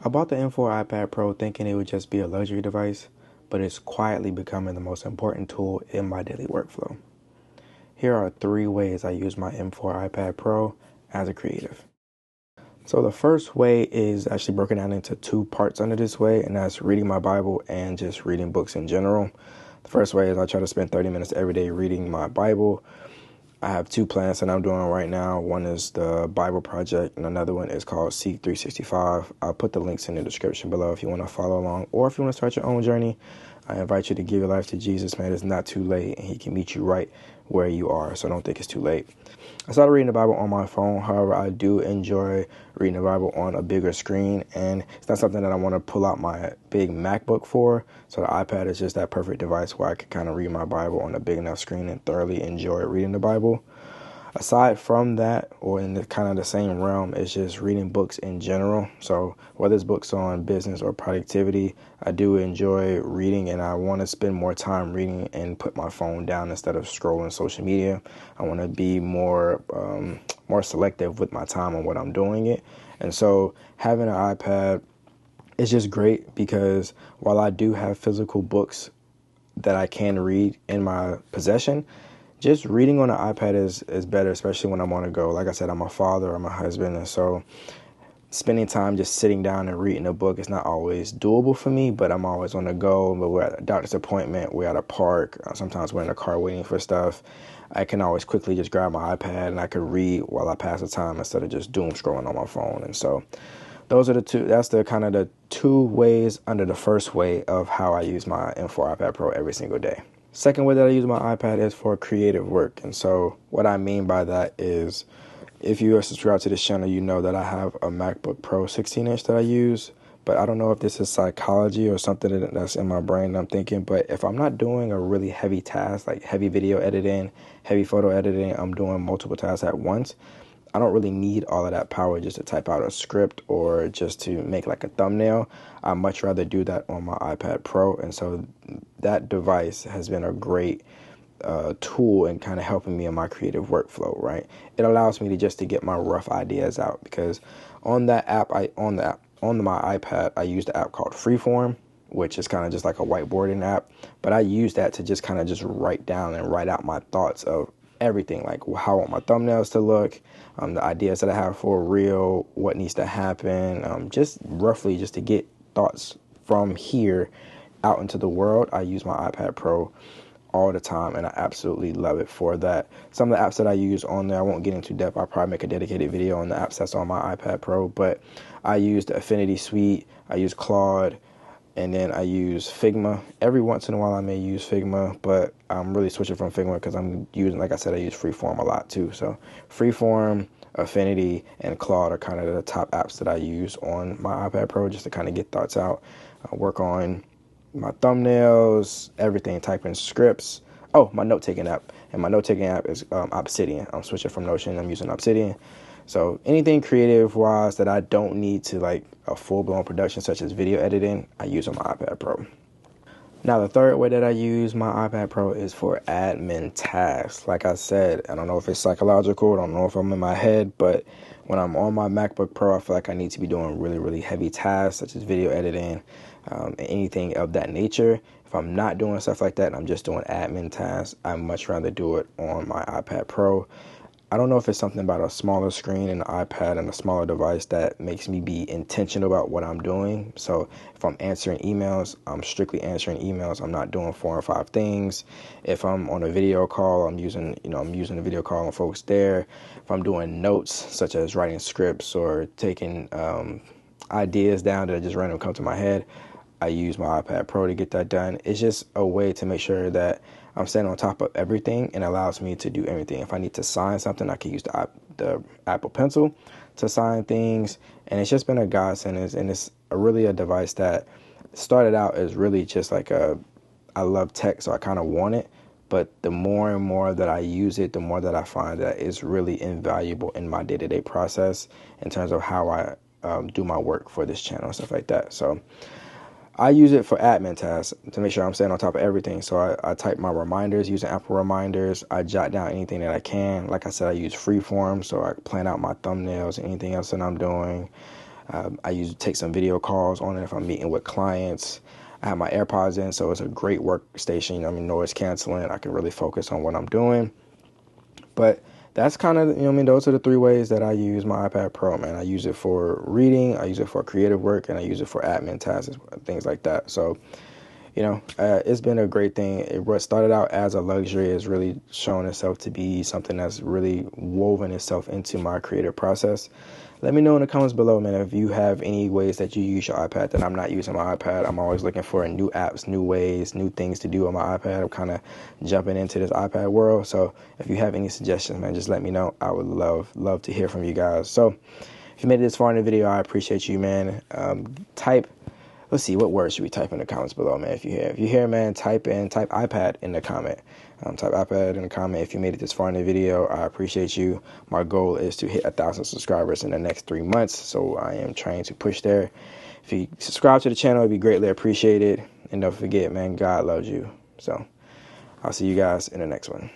I bought the M4 iPad Pro thinking it would just be a luxury device, but it's quietly becoming the most important tool in my daily workflow. Here are 3 ways I use my M4 iPad Pro as a creative. So the first way is actually broken down into 2 parts under this way, and that's reading my Bible and just reading books in general. The first way is I try to spend 30 minutes every day reading my Bible. I have 2 plans that I'm doing right now. One is the Bible Project, and another one is called Seek 365. I'll put the links in the description below if you want to follow along, or if you want to start your own journey. I invite you to give your life to Jesus, man. It's not too late, and he can meet you right where you are, so don't think it's too late. I started reading the Bible on my phone. However, I do enjoy reading the Bible on a bigger screen, and it's not something that I want to pull out my big MacBook for. So the iPad is just that perfect device where I can kind of read my Bible on a big enough screen and thoroughly enjoy reading the Bible. Aside from that, or in the kind of the same realm, is just reading books in general. So whether it's books on business or productivity, I do enjoy reading, and I want to spend more time reading and put my phone down instead of scrolling social media. I want to be more selective with my time on what I'm doing it. And so having an iPad is just great because while I do have physical books that I can read in my possession, just reading on an iPad is better, especially when I'm on the go. Like I said, I'm a father, I'm a husband, and so spending time just sitting down and reading a book is not always doable for me, but I'm always on the go. But we're at a doctor's appointment, we're at a park, sometimes we're in a car waiting for stuff. I can always quickly just grab my iPad and I can read while I pass the time instead of just doom scrolling on my phone. And so those are that's the kind of the 2 ways under the first way of how I use my M4 iPad Pro every single day. Second way that I use my iPad is for creative work. And so what I mean by that is, if you are subscribed to this channel, you know that I have a MacBook Pro 16-inch that I use. But I don't know if this is psychology or something that's in my brain that I'm thinking. But if I'm not doing a really heavy task, like heavy video editing, heavy photo editing, I'm doing multiple tasks at once, I don't really need all of that power just to type out a script or just to make like a thumbnail. I much rather do that on my iPad Pro. And so that device has been a great tool in kind of helping me in my creative workflow, right? It allows me to get my rough ideas out, because on that app, on my iPad, I use the app called Freeform, which is kind of just like a whiteboarding app. But I use that to just kind of just write down and write out my thoughts of everything, like how I want my thumbnails to look, the ideas that I have for a reel, what needs to happen, just roughly just to get thoughts from here out into the world. I use my iPad Pro all the time, and I absolutely love it for that. Some of the apps that I use on there, I won't get into depth. I'll probably make a dedicated video on the apps that's on my iPad Pro, but I use the Affinity Suite, I use Claude, and then I use Figma. Every once in a while I may use Figma, but I'm really switching from Figma because I'm using, like I said, I use Freeform a lot too. So Freeform, Affinity, and Claude are kind of the top apps that I use on my iPad Pro just to kind of get thoughts out, work on my thumbnails, everything, typing scripts. Oh, my note-taking app. And my note-taking app is Obsidian. I'm switching from Notion. I'm using Obsidian. So anything creative-wise that I don't need to like a full-blown production, such as video editing, I use on my iPad Pro. Now, the third way that I use my iPad Pro is for admin tasks. Like I said, I don't know if it's psychological. I don't know if I'm in my head, but when I'm on my MacBook Pro, I feel like I need to be doing really, really heavy tasks, such as video editing, anything of that nature. If I'm not doing stuff like that and I'm just doing admin tasks, I much rather do it on my iPad Pro. I don't know if it's something about a smaller screen and an iPad and a smaller device that makes me be intentional about what I'm doing. So if I'm answering emails, I'm strictly answering emails. I'm not doing 4 or 5 things. If I'm on a video call, I'm using a video call on folks there. If I'm doing notes, such as writing scripts or taking ideas down that just randomly come to my head, I use my iPad Pro to get that done. It's just a way to make sure that I'm staying on top of everything, and allows me to do everything. If I need to sign something, I can use the Apple Pencil to sign things, and it's just been a godsend. And it's really a device that started out as really just like I love tech, so I kind of want it. But the more and more that I use it, the more that I find that it's really invaluable in my day-to-day process in terms of how I do my work for this channel and stuff like that. So I use it for admin tasks to make sure I'm staying on top of everything. So I type my reminders using Apple Reminders. I jot down anything that I can. Like I said, I use Freeform, so I plan out my thumbnails and anything else that I'm doing. I usually take some video calls on it if I'm meeting with clients. I have my AirPods in, so it's a great workstation. I mean, noise canceling. I can really focus on what I'm doing. But that's kind of, those are the three ways that I use my iPad Pro, man. I use it for reading, I use it for creative work, and I use it for admin tasks, things like that. So, it's been a great thing. What started out as a luxury has really shown itself to be something that's really woven itself into my creative process. Let me know in the comments below, man, if you have any ways that you use your iPad that I'm not using my iPad. I'm always looking for new apps, new ways, new things to do on my iPad. I'm kind of jumping into this iPad world. So if you have any suggestions, man, just let me know. I would love to hear from you guys. So if you made it this far in the video, I appreciate you, man. Let's see, what words should we type in the comments below, man? If you hear, man, type iPad in the comment. Type iPad in the comment if you made it this far in the video. I appreciate you. My goal is to hit 1,000 subscribers in the next 3 months, so I am trying to push there. If you subscribe to the channel, it'd be greatly appreciated. And don't forget, man, God loves you. So I'll see you guys in the next one.